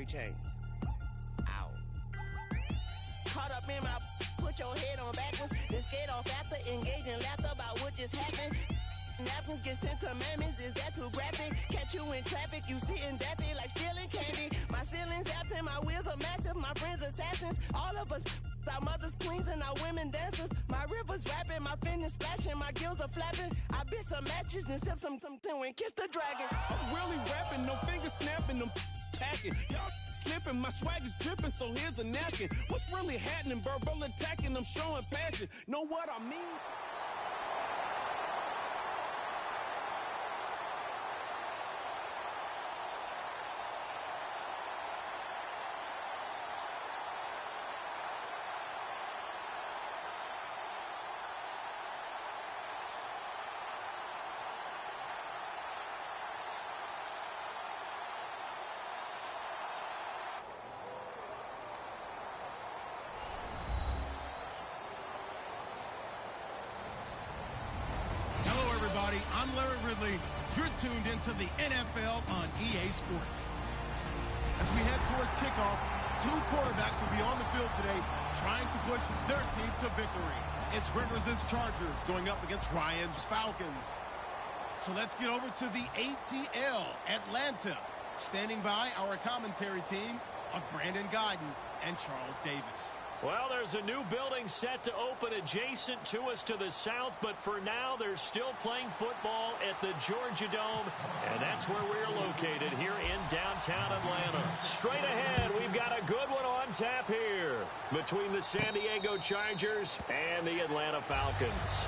3 chains. Ow. Caught up in my, put your head on backwards, then skate off after, engage in laughter about what just happened. Napkins get sent to mammies, is that too graphic? Catch you in traffic, you sitting dappy like stealing candy. My ceiling's absent, my wheels are massive, my friends assassins. All of us, our mothers queens and our women dancers. My rivers rapping, my fingers splashing, my gills are flapping. I bit some matches, then sip something and kiss the dragon. I'm really rapping, no fingers snapping, them packing. Y'all slipping, my swag is dripping, so here's a napkin. What's really happening? Verbal attacking, I'm showing passion. Know what I mean? I'm Larry Ridley. You're tuned into the NFL on EA Sports. As we head towards kickoff, 2 quarterbacks will be on the field today trying to push their team to victory. It's Rivers' Chargers going up against Ryan's Falcons. So let's get over to the ATL, Atlanta. Standing by our commentary team of Brandon Godden and Charles Davis. Well, there's a new building set to open adjacent to us to the south, but for now, they're still playing football at the Georgia Dome, and that's where we're located here in downtown Atlanta. Straight ahead, we've got a good one on tap here between the San Diego Chargers and the Atlanta Falcons.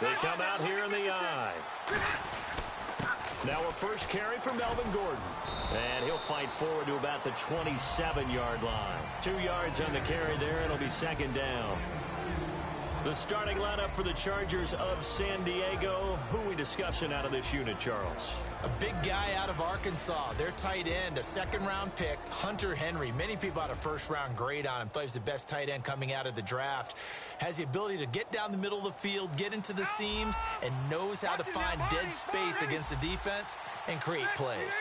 They come out here in the eye. Now a first carry for Melvin Gordon. And he'll fight forward to about the 27-yard line. 2 yards on the carry there, and it'll be second down. The starting lineup for the Chargers of San Diego. Who are we discussing out of this unit, Charles? A big guy out of Arkansas. Their tight end, a second-round pick, Hunter Henry. Many people had a first-round grade on him. Thought he was the best tight end coming out of the draft. Has the ability to get down the middle of the field, get into the seams, and knows how to find dead space against the defense and create plays.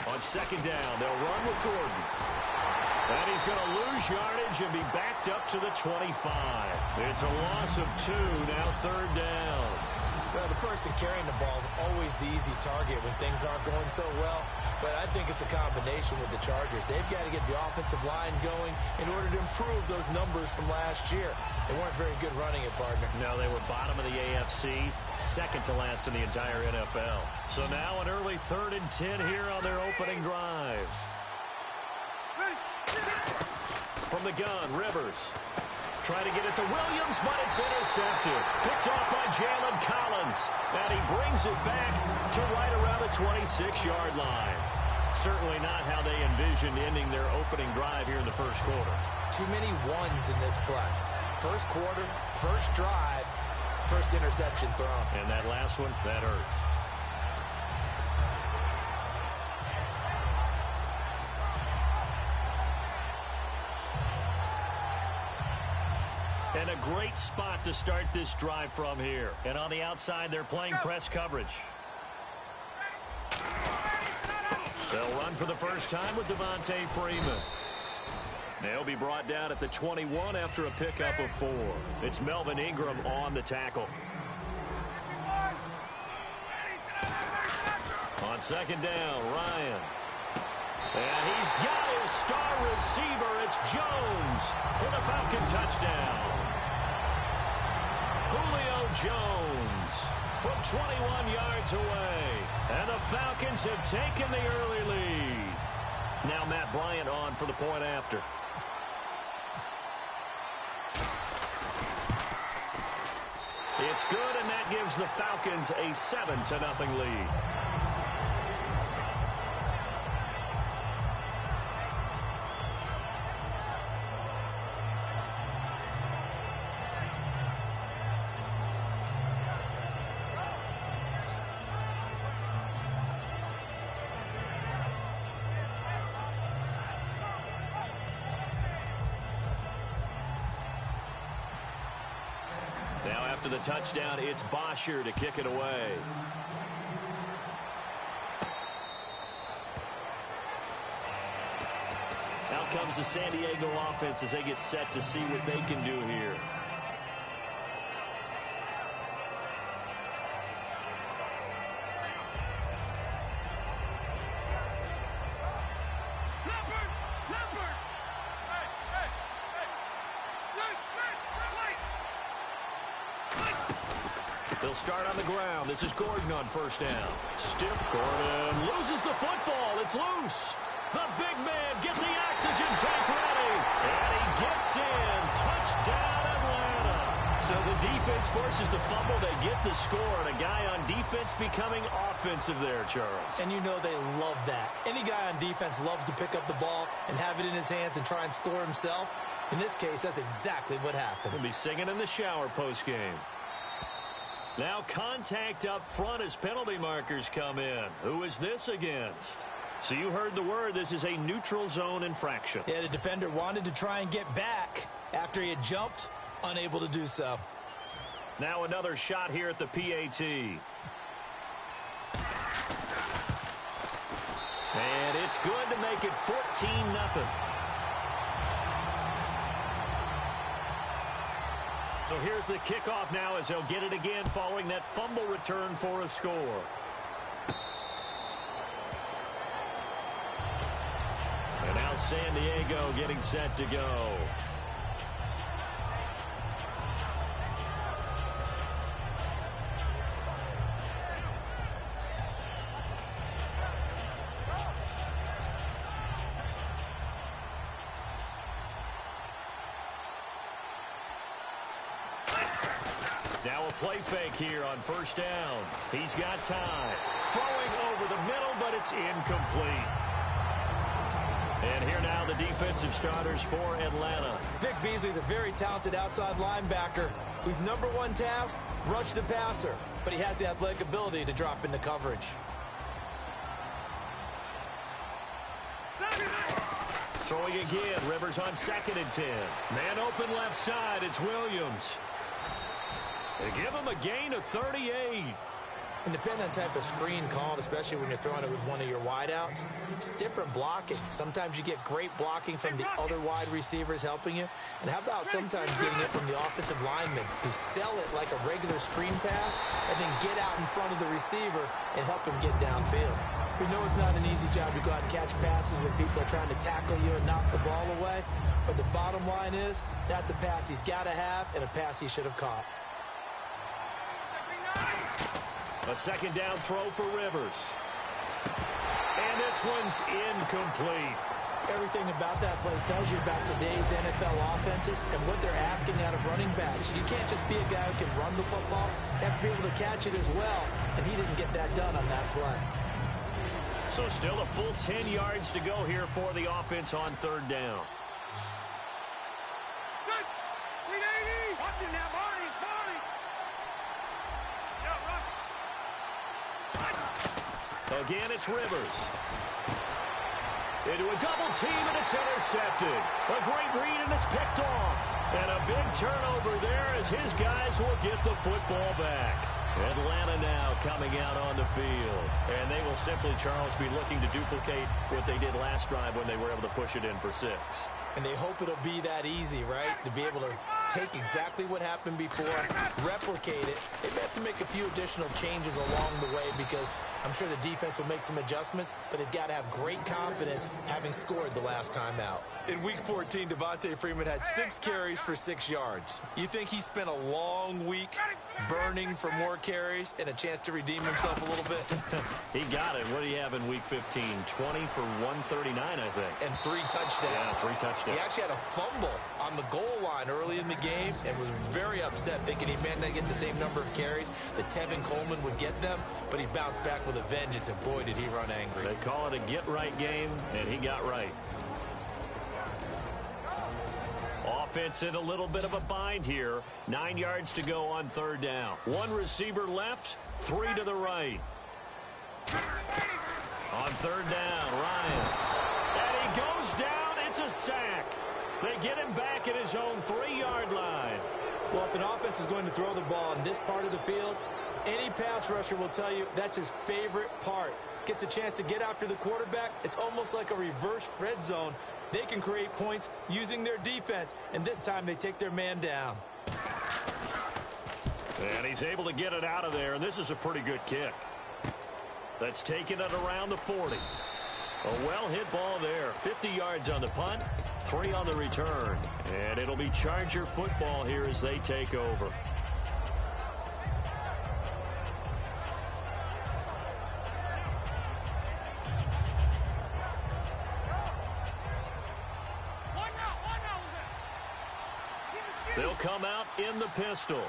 On second down, they'll run with Gordon. And he's going to lose yardage and be backed up to the 25. It's a loss of 2, now third down. Well, the person carrying the ball is always the easy target when things aren't going so well. But I think it's a combination with the Chargers. They've got to get the offensive line going in order to improve those numbers from last year. They weren't very good running it, partner. No, they were bottom of the AFC, second to last in the entire NFL. So now an early 3rd and 10 here on their opening drive. From the gun, Rivers. Trying to get it to Williams, but it's intercepted. Picked off by Jalen Collins. And he brings it back to right around the 26-yard line. Certainly not how they envisioned ending their opening drive here in the first quarter. Too many ones in this play. First quarter, first drive, first interception thrown. And that last one, that hurts. And a great spot to start this drive from here. And on the outside, they're playing press coverage. They'll run for the first time with Devontae Freeman. They'll be brought down at the 21 after a pickup of 4. It's Melvin Ingram on the tackle. On second down, Ryan. And he's got his star receiver. It's Jones for the Falcon touchdown. Julio Jones from 21 yards away. And the Falcons have taken the early lead. Now Matt Bryant on for the point after. It's good, and that gives the Falcons a 7-0 lead. Now after the touchdown, it's Bosher to kick it away. Out comes the San Diego offense as they get set to see what they can do here. They'll start on the ground. This is Gordon on first down. Stiff Gordon loses the football. It's loose. The big man, get the oxygen tank ready. And he gets in. Touchdown, Atlanta. So the defense forces the fumble. They get the score. And a guy on defense becoming offensive there, Charles. And you know they love that. Any guy on defense loves to pick up the ball and have it in his hands and try and score himself. In this case, that's exactly what happened. He'll be singing in the shower postgame. Now contact up front as penalty markers come in. Who is this against? So you heard the word. This is a neutral zone infraction. Yeah, the defender wanted to try and get back after he had jumped, unable to do so. Now another shot here at the PAT. And it's good to make it 14-0. So here's the kickoff now as they'll get it again following that fumble return for a score. And now San Diego getting set to go. Now a play fake here on first down. He's got time. Throwing over the middle, but it's incomplete. And here now the defensive starters for Atlanta. Vic Beasley's a very talented outside linebacker whose number one task, rush the passer. But he has the athletic ability to drop into coverage. Throwing again. Rivers on 2nd and 10. Man open left side. It's Williams. They give him a gain of 38. And depending on the type of screen called, especially when you're throwing it with one of your wideouts, it's different blocking. Sometimes you get great blocking from the other wide receivers helping you. And how about sometimes getting it from the offensive linemen who sell it like a regular screen pass and then get out in front of the receiver and help him get downfield. We know it's not an easy job to go out and catch passes when people are trying to tackle you and knock the ball away. But the bottom line is that's a pass he's got to have and a pass he should have caught. A 2nd down throw for Rivers. And this one's incomplete. Everything about that play tells you about today's NFL offenses and what they're asking out of running backs. You can't just be a guy who can run the football. You have to be able to catch it as well. And he didn't get that done on that play. So still a full 10 yards to go here for the offense on 3rd down. Good. Lead 80. Watch it now, Marty. Again, it's Rivers. Into a double team, and it's intercepted. A great read, and it's picked off. And a big turnover there as his guys will get the football back. Atlanta now coming out on the field. And they will simply, Charles, be looking to duplicate what they did last drive when they were able to push it in for 6. And they hope it'll be that easy, right? To be able to take exactly what happened before, replicate it. They may have to make a few additional changes along the way because I'm sure the defense will make some adjustments, but they've got to have great confidence having scored the last time out. In Week 14, Devontae Freeman had 6 carries for 6 yards. You think he spent a long week burning for more carries and a chance to redeem himself a little bit? He got it. What do you have in Week 15? 20 for 139, I think. And 3 touchdowns. Yeah, 3 touchdowns. He actually had a fumble on the goal line early in the game and was very upset, thinking he may not get the same number of carries that Tevin Coleman would get them, but he bounced back with a vengeance, and boy, did he run angry. They call it a get-right game, and he got right. Offense in a little bit of a bind here. 9 yards to go on 3rd down. 1 receiver left, 3 to the right. On 3rd down, Ryan. And he goes down. It's a sack. They get him back at his own 3-yard line. Well, if an offense is going to throw the ball in this part of the field, any pass rusher will tell you that's his favorite part. Gets a chance to get after the quarterback. It's almost like a reverse red zone. They can create points using their defense, and this time they take their man down. And he's able to get it out of there, and this is a pretty good kick. That's taken it around the 40. A well-hit ball there. 50 yards on the punt, 3 on the return. And it'll be Charger football here as they take over. They'll come out in the pistol.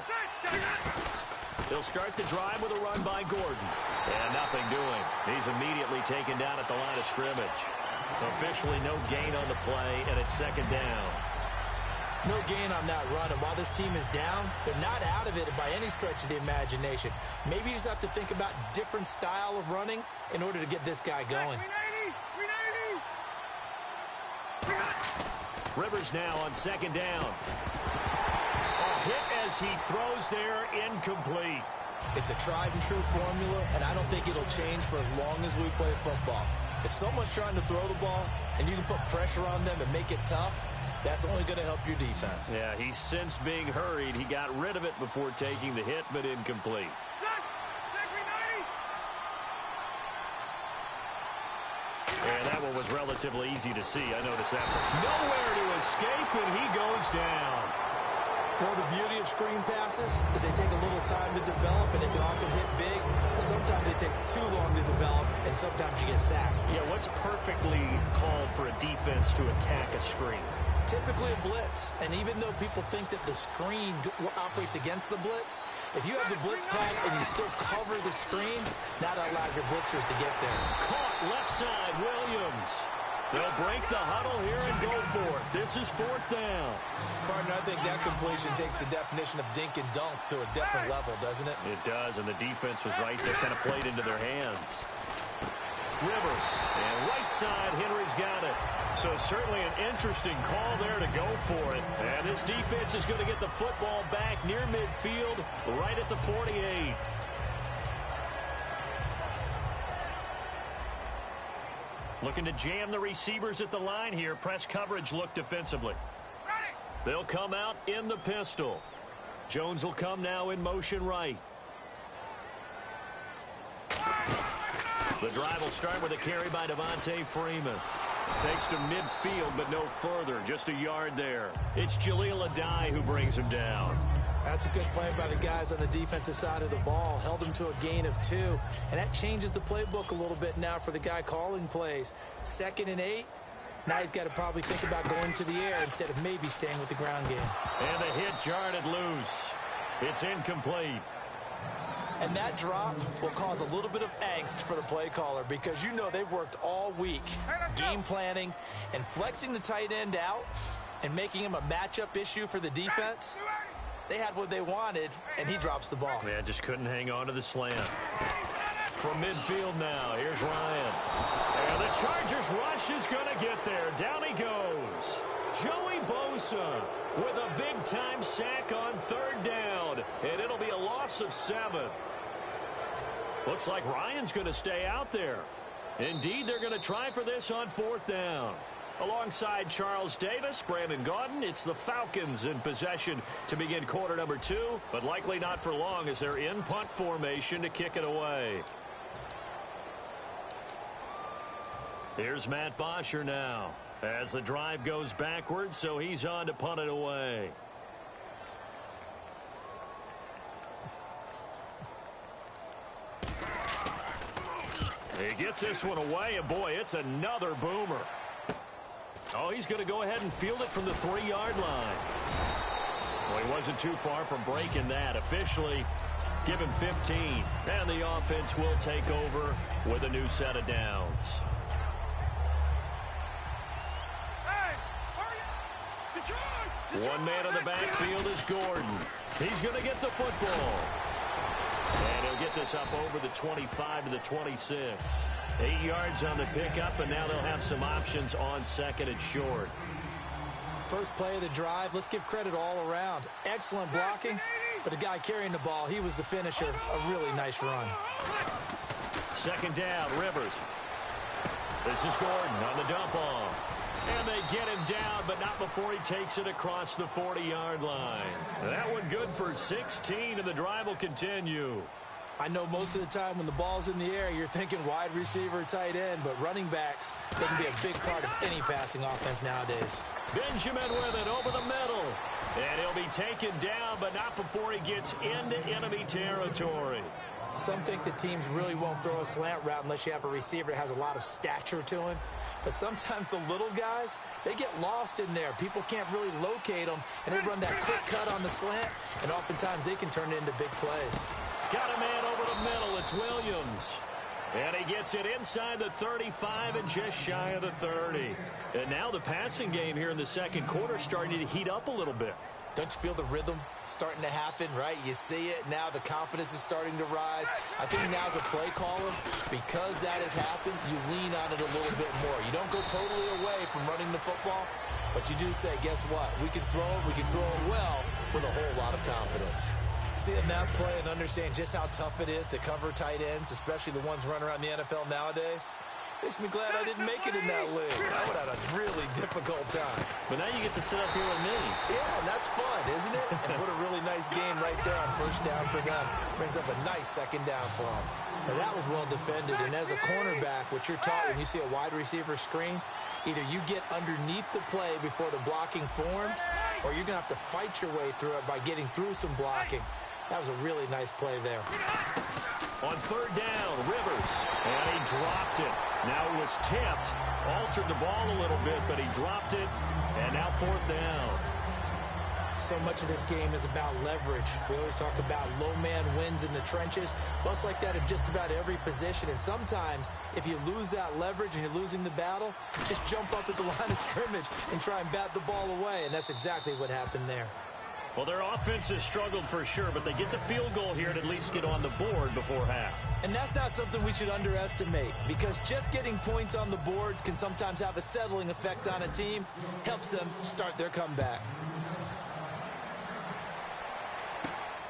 They'll start the drive with a run by Gordon. And nothing doing. He's immediately taken down at the line of scrimmage. Officially no gain on the play, and it's second down. No gain on that run, and while this team is down, they're not out of it by any stretch of the imagination. Maybe you just have to think about different style of running in order to get this guy going. Rivers now on second down. A hit as he throws there, incomplete. It's a tried-and-true formula, and I don't think it'll change for as long as we play football. If someone's trying to throw the ball and you can put pressure on them and make it tough, that's only going to help your defense. Yeah, he's since being hurried. He got rid of it before taking the hit, but incomplete. And that one was relatively easy to see. I noticed that one. Nowhere to escape, and he goes down. Well, the beauty of screen passes is they take a little time to develop, and they can often hit big, but sometimes they take too long to develop, and sometimes you get sacked. Yeah, what's perfectly called for a defense to attack a screen? Typically a blitz, and even though people think that the screen operates against the blitz, if you have the blitz called and you still cover the screen, that allows your blitzers to get there. Caught left side, Williams. They'll break the huddle here and go for it. This is fourth down. Partner, I think that completion takes the definition of dink and dunk to a different level, doesn't it? It does, and the defense was right there, kind of played into their hands. Rivers, and right side, Henry's got it. So certainly an interesting call there to go for it. And this defense is going to get the football back near midfield, right at the 48. Looking to jam the receivers at the line here. Press coverage look defensively. They'll come out in the pistol. Jones will come now in motion right. The drive will start with a carry by Devontae Freeman. Takes to midfield, but no further. Just a yard there. It's Jaleel Adai who brings him down. That's a good play by the guys on the defensive side of the ball. Held him to a gain of 2. And that changes the playbook a little bit now for the guy calling plays. 2nd and 8. Now he's got to probably think about going to the air instead of maybe staying with the ground game. And the hit jarred loose. It's incomplete. And that drop will cause a little bit of angst for the play caller because you know they've worked all week game planning and flexing the tight end out and making him a matchup issue for the defense. They had what they wanted, and he drops the ball. Yeah, just couldn't hang on to the slant. From midfield now, here's Ryan. And the Chargers rush is going to get there. Down he goes. Joey Bosa with a big-time sack on 3rd down. And it'll be a loss of 7. Looks like Ryan's going to stay out there. Indeed, they're going to try for this on 4th down. Alongside Charles Davis, Brandon Gaudin, it's the Falcons in possession to begin quarter number 2, but likely not for long as they're in punt formation to kick it away. Here's Matt Bosher now as the drive goes backwards, so he's on to punt it away. He gets this one away, and boy, it's another boomer. Oh, he's going to go ahead and field it from the 3-yard line. Well, he wasn't too far from breaking that. Officially, give him 15. And the offense will take over with a new set of downs. One man in the backfield is Gordon. He's going to get the football. And he'll get this up over the 25 to the 26. 8 yards on the pickup, and now they'll have some options on 2nd and short. First play of the drive, let's give credit all around. Excellent blocking, but the guy carrying the ball, he was the finisher. A really nice run. Second down, Rivers. This is Gordon on the dump off. And they get him down, but not before he takes it across the 40-yard line. That one good for 16, and the drive will continue. I know most of the time when the ball's in the air, you're thinking wide receiver, tight end, but running backs, they can be a big part of any passing offense nowadays. Benjamin with it over the middle. And he'll be taken down, but not before he gets into enemy territory. Some think the teams really won't throw a slant route unless you have a receiver that has a lot of stature to him. But sometimes the little guys, they get lost in there. People can't really locate them, and they run that quick cut on the slant, and oftentimes they can turn it into big plays. Got a man over the middle. It's Williams. And he gets it inside the 35 and just shy of the 30. And now the passing game here in the second quarter starting to heat up a little bit. Don't you feel the rhythm starting to happen, right? You see it. Now the confidence is starting to rise. I think now as a play caller, because that has happened, you lean on it a little bit more. You don't go totally away from running the football, but you do say, guess what? We can throw it well with a whole lot of confidence. Seeing that play and understand just how tough it is to cover tight ends, especially the ones running around the NFL nowadays, makes me glad I didn't make it in that league. I would have had a really difficult time. But now you get to sit up here with me. Yeah, and that's fun, isn't it? And what a really nice game right there on first down for them. Brings up a nice second down for them. Now that was well defended. And as a cornerback, what you're taught when you see a wide receiver screen, either you get underneath the play before the blocking forms, or you're going to have to fight your way through it by getting through some blocking. That was a really nice play there. On third down, Rivers, and he dropped it. Now it was tipped, altered the ball a little bit, but he dropped it, and now fourth down. So much of this game is about leverage. We always talk about low man wins in the trenches. Well, it's like that in just about every position, and sometimes if you lose that leverage and you're losing the battle, just jump up at the line of scrimmage and try and bat the ball away, and that's exactly what happened there. Well, their offense has struggled for sure, but they get the field goal here and at least get on the board before half. And that's not something we should underestimate, because just getting points on the board can sometimes have a settling effect on a team, helps them start their comeback.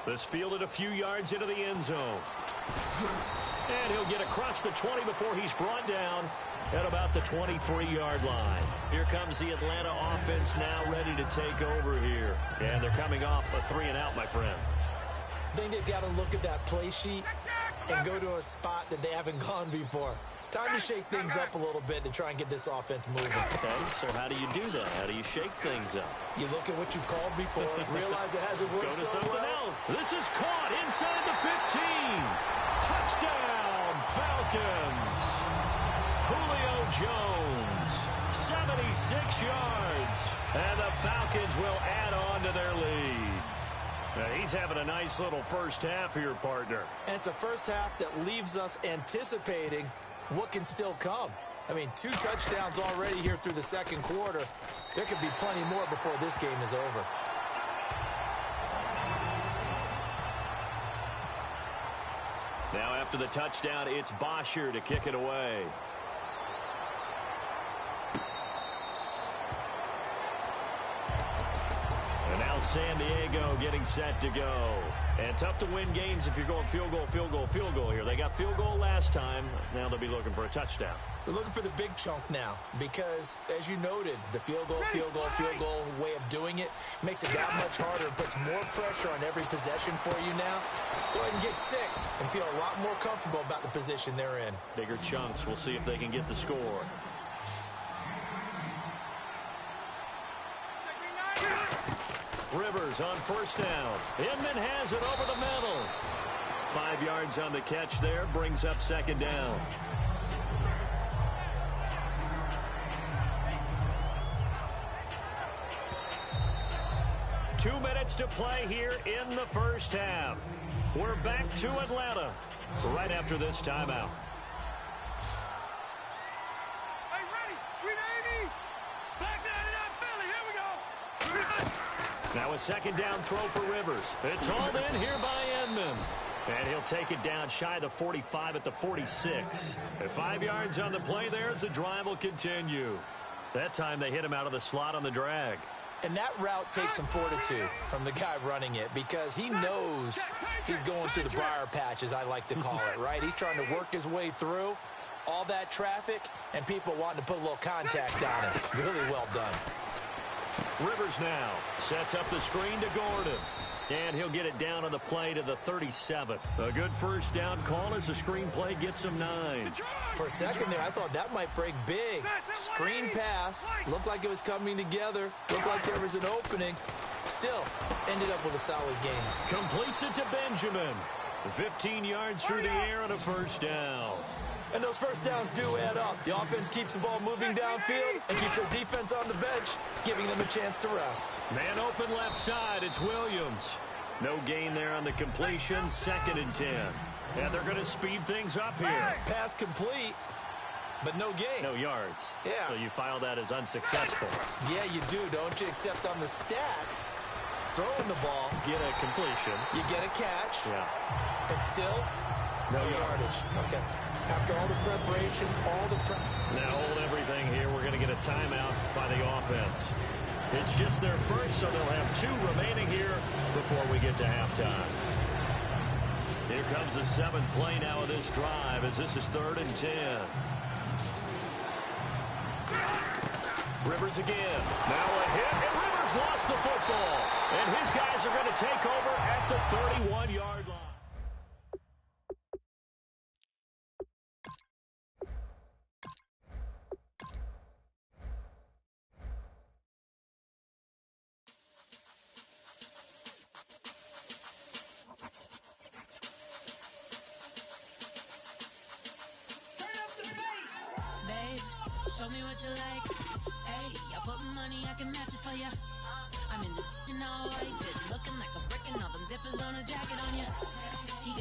This fielded a few yards into the end zone. And he'll get across the 20 before he's brought down at about the 23-yard line. Here comes the Atlanta offense now ready to take over here. And they're coming off a 3-and-out, my friend. I think they've got to look at that play sheet and go to a spot that they haven't gone before. Time to shake things up a little bit to try and get this offense moving. Okay, so how do you do that? How do you shake things up? You look at what you've called before, realize it hasn't worked so so something well. else. This is caught inside the 15. Touchdown, Falcons. Julio Jones, 76 yards. And the Falcons will add on to their lead. Now, he's having a nice little first half here, partner. And it's a first half that leaves us anticipating what can still come. I mean, 2 touchdowns already here through the second quarter. There could be plenty more before this game is over. Now after the touchdown, it's Bosher to kick it away. And now San Diego getting set to go. And tough to win games if you're going field goal, field goal, field goal here. They got field goal last time. Now they'll be looking for a touchdown. They're looking for the big chunk now because, as you noted, the field goal way of doing it makes it that much harder and puts more pressure on every possession for you now. Go ahead and get 6 and feel a lot more comfortable about the position they're in. Bigger chunks. We'll see if they can get the score. Rivers on first down. Inman has it over the middle. 5 yards on the catch there. Brings up second down. Two minutes to play here in the first half. We're back to Atlanta right after this timeout. Hey, ready? 380. Back down to that Philly. Here we go. Now a second down throw for Rivers. It's hauled in here by Edmond. And he'll take it down shy of the 45 at the 46. At 5 yards on the play there as the drive will continue. That time they hit him out of the slot on the drag. And that route takes some fortitude from the guy running it because he knows he's going through the briar patch, as I like to call it, right? He's trying to work his way through all that traffic and people wanting to put a little contact on him. Really well done. Rivers now sets up the screen to Gordon. And he'll get it down on the play to the 37. A good first down call as the screenplay gets him 9. For a second there, I thought that might break big. Screen pass. Looked like it was coming together. Looked like there was an opening. Still, ended up with a solid game. Completes it to Benjamin. 15 yards through the air on a first down. And those first downs do add up. The offense keeps the ball moving downfield and keeps their defense on the bench, giving them a chance to rest. Man open left side. It's Williams. No gain there on the completion. 2nd and 10. And they're going to speed things up here. Pass complete, but no gain. No yards. Yeah. So you file that as unsuccessful. Yeah, you do, don't you? Except on the stats, throwing the ball. Get a completion. You get a catch. Yeah. But still, no yardage. Okay. After all the preparation, Now hold everything here. We're going to get a timeout by the offense. It's just their first, so they'll have 2 remaining here before we get to halftime. Here comes the 7th play now of this drive as this is 3rd and 10. Rivers again. Now a hit, and Rivers lost the football. And his guys are going to take over at the 31-yard line. Show me what you like. Hey, I put money, I can match it for ya. I'm in this all white fit, looking like a brick and all them zippers on a jacket on ya. He